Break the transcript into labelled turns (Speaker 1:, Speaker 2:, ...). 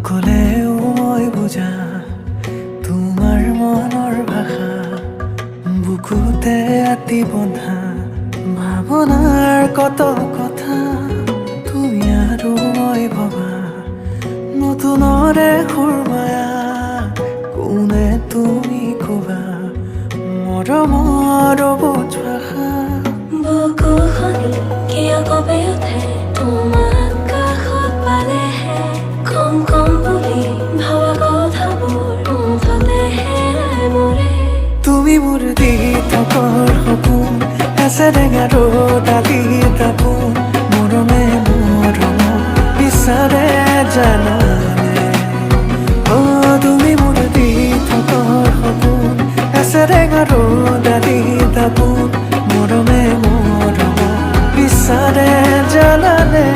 Speaker 1: নকলেও মই বুজা তোমাৰ মনৰ ভাষা বুকুতে আতি বন্ধা ভাৱনাৰ কত কথা তুমি আৰু মই ভবা নতুনৰে সুৰমায়া কোনে তুমি কবা মৰমৰ বুজ ভাষা
Speaker 2: বুকুখনি কিয় কঁপি উঠে তোমাক কাষত পালেহে কম কম বুলি ভবা কথাবোৰ মুঠতে হেৰাই মৰে
Speaker 1: তুমি মোৰ দি থকৰ সপোন এচেৰেঙা ৰ'দ আদি দাপোন মৰমে মৰম বিচাৰে জানানে তুমি মোৰ দি থকৰ সপোন এচেৰেঙা ৰ'দ আদি দাপোন মৰমে মৰম বিচাৰে জানানে